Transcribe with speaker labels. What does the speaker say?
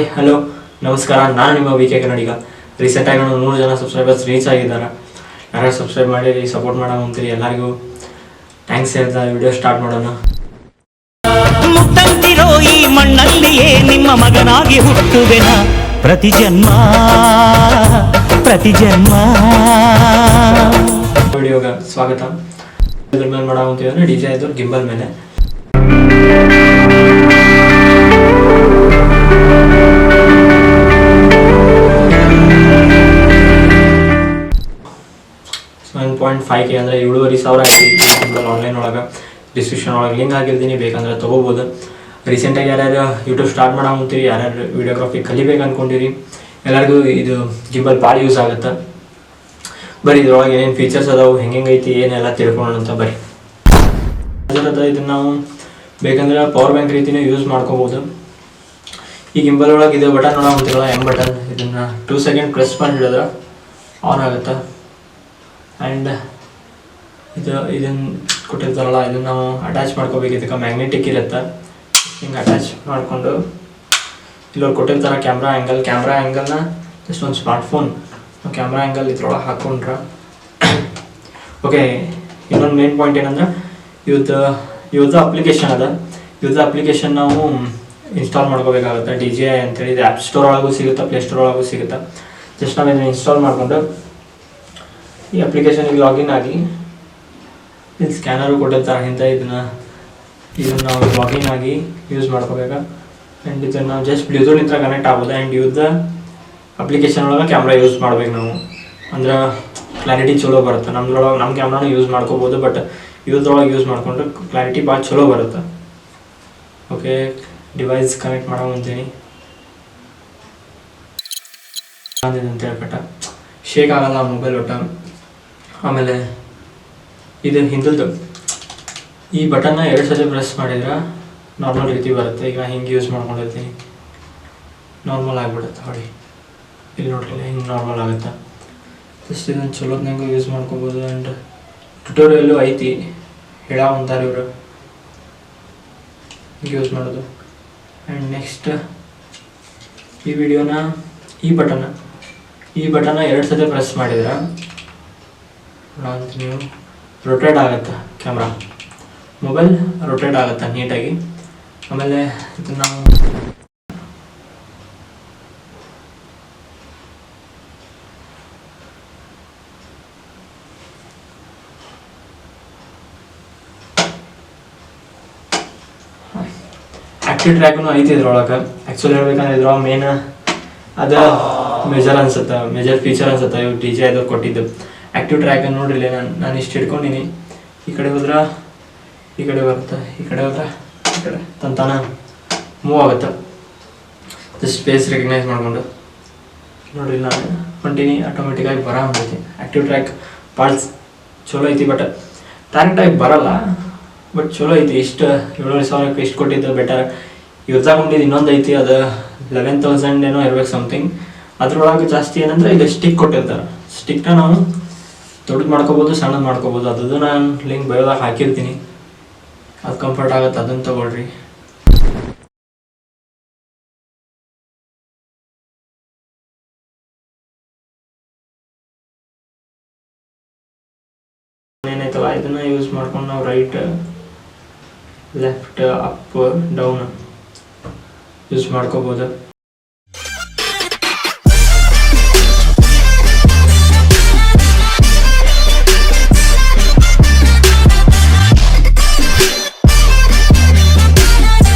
Speaker 1: Hi hello ನಮಸ್ಕಾರ. ನಾನು ನಿಮ್ಮ ವಿ ಕೆ ಕನ್ನಡಿಗ. ರೀಸೆಂಟಾಗಿ ನಾನು 100 ಜನ ಸಬ್ಸ್ಕ್ರೈಬರ್ಸ್ ರೀಚ್ ಆಗಿದ್ದಾರೆ. ಯಾರು ಸಬ್ಸ್ಕ್ರೈಬ್ ಮಾಡಿ ಸಪೋರ್ಟ್ ಮಾಡೋ ಅಂತೀರಿ ಎಲ್ಲರಿಗೂ ಥ್ಯಾಂಕ್ಸ್ ಹೇಳ್ತಾ ವಿಡಿಯೋ ಸ್ಟಾರ್ಟ್ ಮಾಡೋಣ.
Speaker 2: ಮುತ್ತಂತಿರೋ ಈ ಮಣ್ಣಲ್ಲಿಯೇ ನಿಮ್ಮ ಮಗನಾಗಿ ಹುಟ್ಟುವೆನ ಪ್ರತಿ ಜನ್ಮ
Speaker 1: ವಿಡಿಯೋಗೆ ಸ್ವಾಗತ. ಇದ್ರ ಮೇಲೆ ಮಾಡೋ ಅಂತೀವಿ ಅಂದರೆ ಡಿ ಜೆ ಇದ್ರು ಗಿಂಬಲ್ ಮೇಲೆ. $1.5K ಅಂದರೆ 7,500 ಆಯ್ತು. ಆನ್ಲೈನ್ ಒಳಗೆ ಡಿಸ್ಕ್ರಿಪ್ಷನ್ ಒಳಗೆ ಲಿಂಕ್ ಹಾಕಿರ್ತೀನಿ, ಬೇಕಂದ್ರೆ ತೊಗೋಬೋದು. ರೀಸೆಂಟಾಗಿ ಯಾರ್ಯಾರು ಯೂಟ್ಯೂಬ್ ಸ್ಟಾರ್ಟ್ ಮಾಡೋ ಅಂತೀರಿ, ಯಾರ್ಯಾರು ವಿಡಿಯೋಗ್ರಫಿ ಕಲಿಬೇಕು ಅಂದ್ಕೊಂಡಿರಿ, ಎಲ್ಲರಿಗೂ ಇದು ಗಿಂಬಲ್ ಭಾಳ ಯೂಸ್ ಆಗುತ್ತೆ. ಬರೀ ಇದ್ರೊಳಗೆ ಏನೇನು ಫೀಚರ್ಸ್ ಅದಾವೆ, ಹೆಂಗೈತಿ ಏನೆಲ್ಲ ತಿಳ್ಕೊಳ್ಳೋಣ ಅಂತ ಬರೀ. ಇದನ್ನು ನಾವು ಬೇಕಂದ್ರೆ ಪವರ್ ಬ್ಯಾಂಕ್ ರೀತಿಯೇ ಯೂಸ್ ಮಾಡ್ಕೋಬೋದು. ಈ ಗಿಂಬಲ್ ಒಳಗೆ ಇದು ಬಟನ್ ನೋಡೋ ಅಂತೀರಲ್ಲ, ಎಮ್ ಬಟನ್, ಇದನ್ನು 2 ಸೆಕೆಂಡ್ ಪ್ರೆಸ್ ಮಾಡಿ ಹಿಡಿದ್ರೆ ಆನ್ ಆಗುತ್ತೆ. ಆ್ಯಂಡ್ ಇದನ್ನು ಕೊಟ್ಟಿರ್ತಾರಲ್ಲ, ಇದನ್ನು ನಾವು ಅಟ್ಯಾಚ್ ಮಾಡ್ಕೋಬೇಕು. ಇದಕ್ಕೆ ಮ್ಯಾಗ್ನೆಟಿಕ್ ಇರುತ್ತೆ. ಹಿಂಗೆ ಅಟ್ಯಾಚ್ ಮಾಡಿಕೊಂಡು ಇಲ್ಲವ್ರು ಕೊಟ್ಟಿರ್ತಾರೆ ಕ್ಯಾಮ್ರಾ ಆ್ಯಂಗಲ್ನ ಜಸ್ಟ್ ಒಂದು ಸ್ಮಾರ್ಟ್ಫೋನ್ ಕ್ಯಾಮ್ರಾ ಆ್ಯಂಗಲ್ ಇದ್ರೊಳಗೆ ಹಾಕ್ಕೊಂಡ್ರೆ ಓಕೆ. ಇನ್ನೊಂದು ಮೇನ್ ಪಾಯಿಂಟ್ ಏನಂದ್ರೆ ಇವತ್ತು ಅಪ್ಲಿಕೇಶನ್ ಅದ. ಅಪ್ಲಿಕೇಶನ್ ನಾವು ಇನ್ಸ್ಟಾಲ್ ಮಾಡ್ಕೋಬೇಕಾಗುತ್ತೆ. DJI ಅಂತೇಳಿ ಇದು ಆ್ಯಪ್ ಸ್ಟೋರ್ ಒಳಗೂ ಸಿಗುತ್ತೆ, ಪ್ಲೇಸ್ಟೋರ್ ಒಳಗೂ ಸಿಗುತ್ತೆ. ಜಸ್ಟ್ ನಾವು ಇದನ್ನು ಇನ್ಸ್ಟಾಲ್ ಮಾಡಿಕೊಂಡು ಈ ಅಪ್ಲಿಕೇಶನ್ಗೆ ಲಾಗಿನ್ ಆಗಿ ಇಲ್ಲಿ ಸ್ಕ್ಯಾನರು ಕೊಟ್ಟಿರ್ತಾರೆ ಇಂಥ ಇದನ್ನು ನಾವು ಲಾಗಿನ್ ಆಗಿ ಯೂಸ್ ಮಾಡ್ಕೋಬೇಕು. ಆ್ಯಂಡ್ ಇದನ್ನು ನಾವು ಜಸ್ಟ್ ಬ್ಲೂಟೂತ್ನಿಂದ ಕನೆಕ್ಟ್ ಆಗೋದು. ಆ್ಯಂಡ್ ಇವ್ದ ಅಪ್ಲಿಕೇಶನ್ ಒಳಗೆ ಕ್ಯಾಮ್ರಾ ಯೂಸ್ ಮಾಡ್ಬೇಕು ನಾವು, ಅಂದ್ರೆ ಕ್ಲಾರಿಟಿ ಚಲೋ ಬರುತ್ತೆ. ನಮ್ಮ ಕ್ಯಾಮ್ರಾನು ಯೂಸ್ ಮಾಡ್ಕೋಬೋದು, ಬಟ್ ಇವ್ರದೊಳಗೆ ಯೂಸ್ ಮಾಡಿಕೊಂಡ್ರೆ ಕ್ಲಾರಿಟಿ ಭಾಳ ಚಲೋ ಬರುತ್ತೆ. ಓಕೆ, ಡಿವೈಸ್ ಕನೆಕ್ಟ್ ಮಾಡೋ ಅಂತೀನಿ ಅಂತ ಹೇಳ್ಬಿಟ್ಟ. ಶೇಕ್ ಆಗಲ್ಲ ಮೊಬೈಲ್ ಒಟ್ಟು. ಆಮೇಲೆ ಇದು ಹಿಂದದ್ದು ಈ ಬಟನ್ನ 2 ಸಲ ಪ್ರೆಸ್ ಮಾಡಿದ್ರೆ ನಾರ್ಮಲ್ ರೀತಿ ಬರುತ್ತೆ. ಈಗ ಹಿಂಗೆ ಯೂಸ್ ಮಾಡ್ಕೊಂಡಿರ್ತೀನಿ, ನಾರ್ಮಲ್ ಆಗಿಬಿಡುತ್ತೆ. ಹೊಡಿ ಇಲ್ಲಿ ನೋಡ್ರಿ, ಹಿಂಗೆ ನಾರ್ಮಲ್ ಆಗುತ್ತೆ. ಜಸ್ಟ್ ಇದನ್ನು ಚಲೋತ್ನಾಗೂ ಯೂಸ್ ಮಾಡ್ಕೋಬೋದು. ಆ್ಯಂಡ್ ಟ್ಯುಟೋರಿಯಲ್ಲು ಐತಿ, ಅಂತಾರೆ ಇವರು ಹಿಂಗೆ ಯೂಸ್ ಮಾಡೋದು. ಆ್ಯಂಡ್ ನೆಕ್ಸ್ಟ್ ಈ ವಿಡಿಯೋನ ಈ ಬಟನ್ನ 2 ಸಲ ಪ್ರೆಸ್ ಮಾಡಿದ್ರೆ ನೀವು ರೊಟೇಟ್ ಆಗುತ್ತೆ. ಕ್ಯಾಮ್ರಾ ಮೊಬೈಲ್ ರೊಟೇಟ್ ಆಗುತ್ತೆ ನೀಟಾಗಿ. ಆಮೇಲೆ ಇದನ್ನು ನಾವು ಆ್ಯಕ್ಟಿವ್ ಟ್ರ್ಯಾಕ್ನು ಐತಿ ಇದ್ರೊಳಗೆ. ಆ್ಯಕ್ಚುಲಿ ಹೇಳ್ಬೇಕಂದ್ರೆ ಇದ್ರೊಳಗೆ ಮೇನ್ ಅದು ಮೇಜರ್ ಫೀಚರ್ ಅನ್ಸುತ್ತೆ ಇವು DJI ಅವ್ರು ಕೊಟ್ಟಿದ್ದು. ಆ್ಯಕ್ಟಿವ್ ಟ್ರ್ಯಾಕ್ ನೋಡ್ರಿಲ್ಲ, ನಾನು ಇಷ್ಟು ಹಿಡ್ಕೊಂಡಿನಿ. ಈ ಕಡೆ ಹೋದ್ರೆ ಈ ಕಡೆ ಬರುತ್ತೆ, ಈ ಕಡೆ ಹೋದ್ರೆ ಈ ಕಡೆ ತಂತಾನ ಮೂವ್ ಆಗುತ್ತೆ. ಜಸ್ಟ್ ಸ್ಪೇಸ್ ರೆಕಗ್ನೈಸ್ ಮಾಡಿಕೊಂಡು ನೋಡ್ರಿ, ನಾನು ಹೊಂಟೀನಿ, ಆಟೋಮೆಟಿಕ್ಕಾಗಿ ಬರೋ ಹೊಂಟೈತಿ. ಆ್ಯಕ್ಟಿವ್ ಟ್ರ್ಯಾಕ್ ಭಾಳ ಚಲೋ ಐತಿ, ಬಟ್ ಡೈರೆಕ್ಟಾಗಿ ಬರಲ್ಲ, ಬಟ್ ಚಲೋ ಐತಿ. ಇಷ್ಟು 7,500 ಇಷ್ಟು ಕೊಟ್ಟಿದ್ದು ಬೆಟರ್. ಇವ್ರದಾಗೊಂಡಿದ್ದು ಇನ್ನೊಂದು ಐತಿ, ಅದು 11,000 ಏನೋ ಇರ್ಬೇಕು ಸಮಥಿಂಗ್. ಅದ್ರೊಳಗೆ ಜಾಸ್ತಿ ಏನಂದ್ರೆ ಇಲ್ಲಿ ಸ್ಟಿಕ್ ಕೊಟ್ಟಿರ್ತಾರೆ. ಸ್ಟಿಕ್ನ ನಾವು ದೊಡ್ಡದು ಮಾಡ್ಕೋಬೋದು, ಸಣ್ಣದು ಮಾಡ್ಕೋಬೋದು. ಅದು ನಾನು ಲಿಂಕ್ ಬಯೋದಾಗ ಹಾಕಿರ್ತೀನಿ, ಅದು ಕಂಫರ್ಟ್ ಆಗುತ್ತೆ, ಅದನ್ನು ತೊಗೊಳ್ರಿ. ಏನೈತಲ್ಲ ಇದನ್ನು ಯೂಸ್ ಮಾಡ್ಕೊಂಡು ನಾವು right left up down use ಮಾಡ್ಕೋಬೋದು.